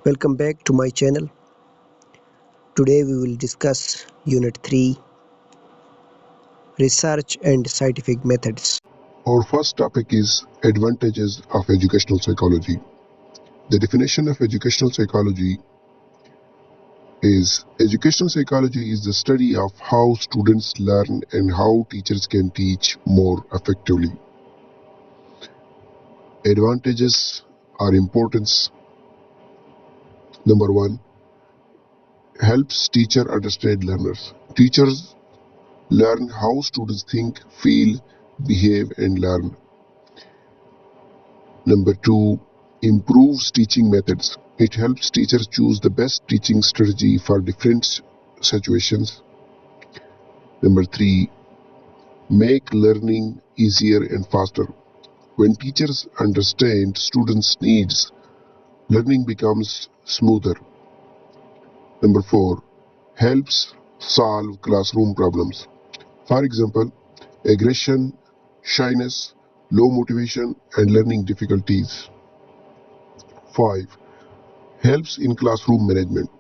Welcome back to my channel. Today we will discuss Unit 3 Research and Scientific Methods. Our first topic is advantages of educational psychology. The definition of educational psychology is educational psychology is the study of how students learn and how teachers can teach more effectively. Advantages are importance. Number one, helps teacher understand learners. Teachers learn how students think, feel, behave, and learn. Number two, improves teaching methods. It helps teachers choose the best teaching strategy for different situations. Number three, make learning easier and faster. When teachers understand students' needs, learning becomes smoother. Number four, helps solve classroom problems. For example, aggression, shyness, low motivation, and learning difficulties. 5. Helps in classroom management.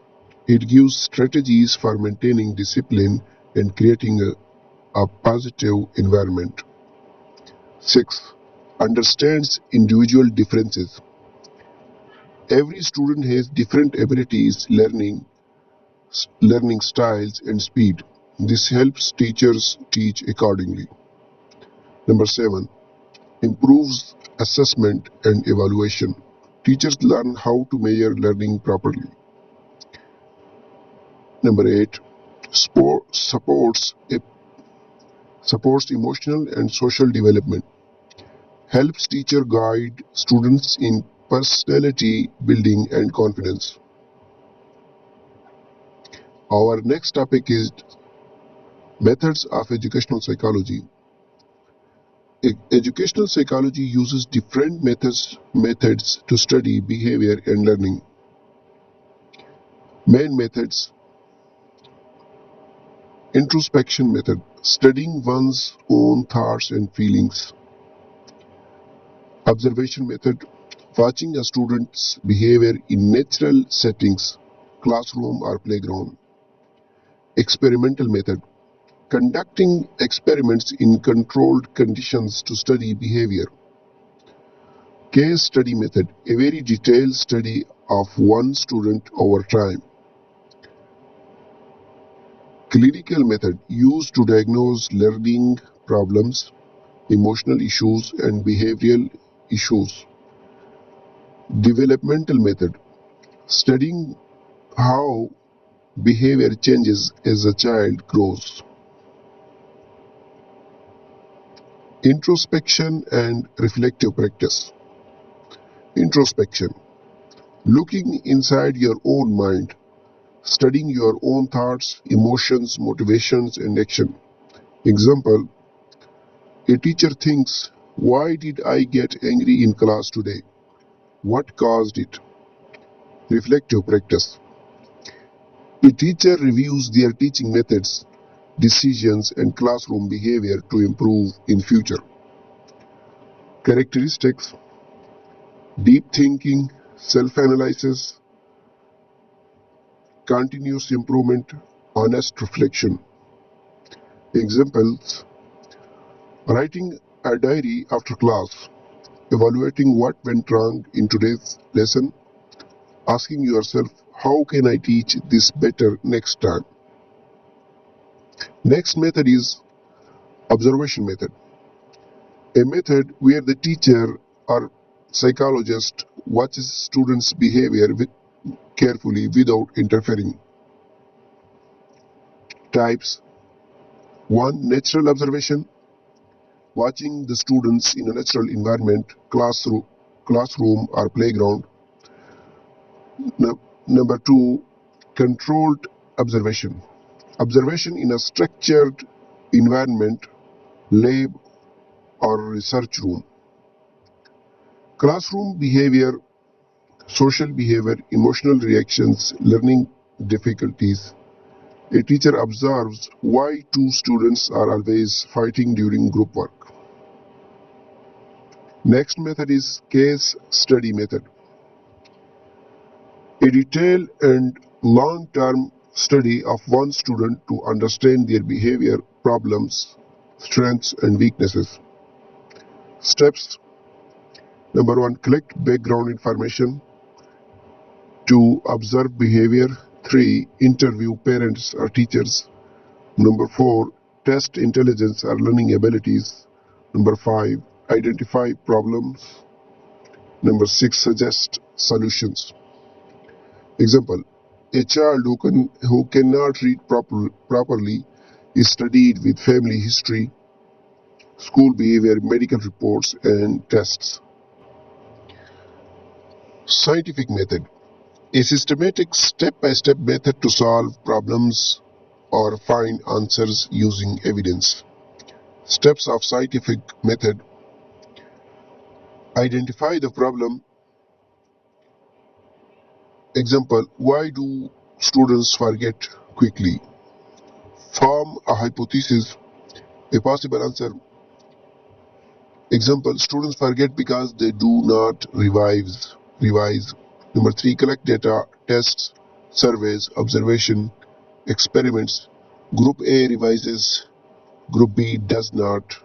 It gives strategies for maintaining discipline and creating a positive environment. 6. Understands individual differences. Every student has different abilities, learning styles, and speed. This helps teachers teach accordingly. Number 7. Improves assessment and evaluation. Teachers learn how to measure learning properly. Number 8. Supports emotional and social development. Helps teacher guide students in personality building and confidence. Our next topic is methods of educational psychology. Educational psychology uses different methods to study behavior and learning. Main methods: introspection method, studying one's own thoughts and feelings. Observation method, watching a student's behavior in natural settings, classroom or playground. Experimental method, conducting experiments in controlled conditions to study behavior. Case study method, a very detailed study of one student over time. Clinical method, used to diagnose learning problems, emotional issues, and behavioral issues. Developmental method, studying how behavior changes as a child grows. Introspection and reflective practice. Introspection, looking inside your own mind, studying your own thoughts, emotions, motivations, and action. Example, a teacher thinks, why did I get angry in class today? What caused it? Reflective practice. A teacher reviews their teaching methods, decisions, and classroom behavior to improve in future. Characteristics: deep thinking, self-analysis, continuous improvement, honest reflection. Examples: writing a diary after class, evaluating what went wrong in today's lesson, asking yourself, how can I teach this better next time? Next method is observation method, a method where the teacher or psychologist watches students' behavior carefully without interfering. Types: 1. Natural observation, watching the students in a natural environment, classroom or playground. Number 2. Controlled observation, observation in a structured environment, lab or research room. Classroom behavior, social behavior, emotional reactions, learning difficulties. A teacher observes why two students are always fighting during group work. Next method is case study method. A detailed and long-term study of one student to understand their behavior, problems, strengths, and weaknesses. Steps: number one, collect background information. 2, observe behavior. 3, interview parents or teachers. Number 4, test intelligence or learning abilities. Number 5, identify problems. Number 6, suggest solutions. Example: a child who cannot read properly is studied with family history, school behavior, medical reports, and tests. Scientific method: a systematic step-by-step method to solve problems or find answers using evidence. Steps of scientific method: identify the problem. Example: why do students forget quickly? Form a hypothesis, a possible answer. Example: students forget because they do not revise. Number 3, collect data, tests, surveys, observation, experiments. Group A revises, Group B does not.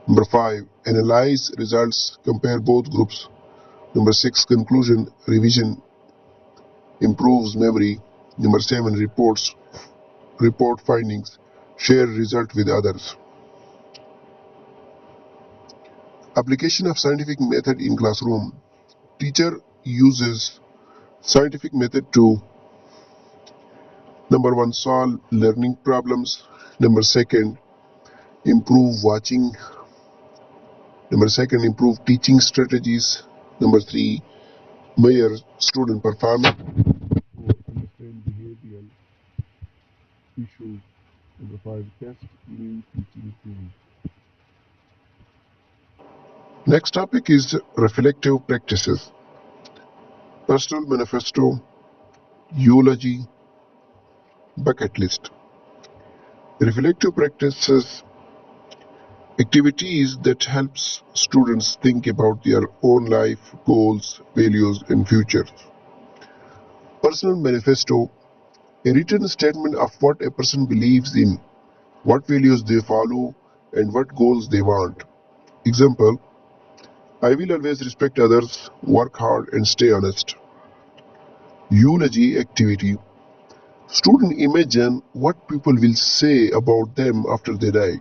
Number 5, analyze results, compare both groups. Number 6, conclusion, revision improves memory. Number 7, report findings, share result with others. Application of scientific method in classroom. Teacher uses scientific method to: number 1, solve learning problems. Number 2, improve watching. Number 2, improve teaching strategies. Number 3, measure student performance. 4, understand behavioral issues. Number 5, test new teaching tools. Next topic is reflective practices. Personal manifesto, eulogy, bucket list. Reflective practices: activities that helps students think about their own life, goals, values, and futures. Personal manifesto: a written statement of what a person believes in, what values they follow, and what goals they want. Example: I will always respect others, work hard, and stay honest. Eulogy activity: students imagine what people will say about them after they die.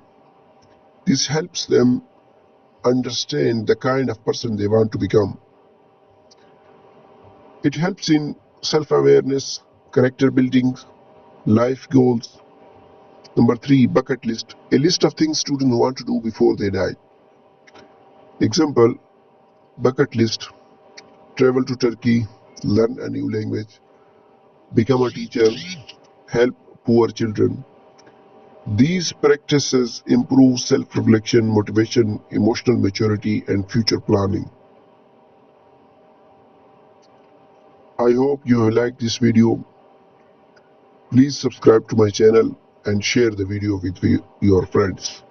This helps them understand the kind of person they want to become. It helps in self-awareness, character building, life goals. Number 3, bucket list, a list of things students want to do before they die. Example: bucket list: travel to Turkey, learn a new language, become a teacher, help poor children. These practices improve self-reflection, motivation, emotional maturity, and future planning. I hope you have liked this video. Please subscribe to my channel and share the video with your friends.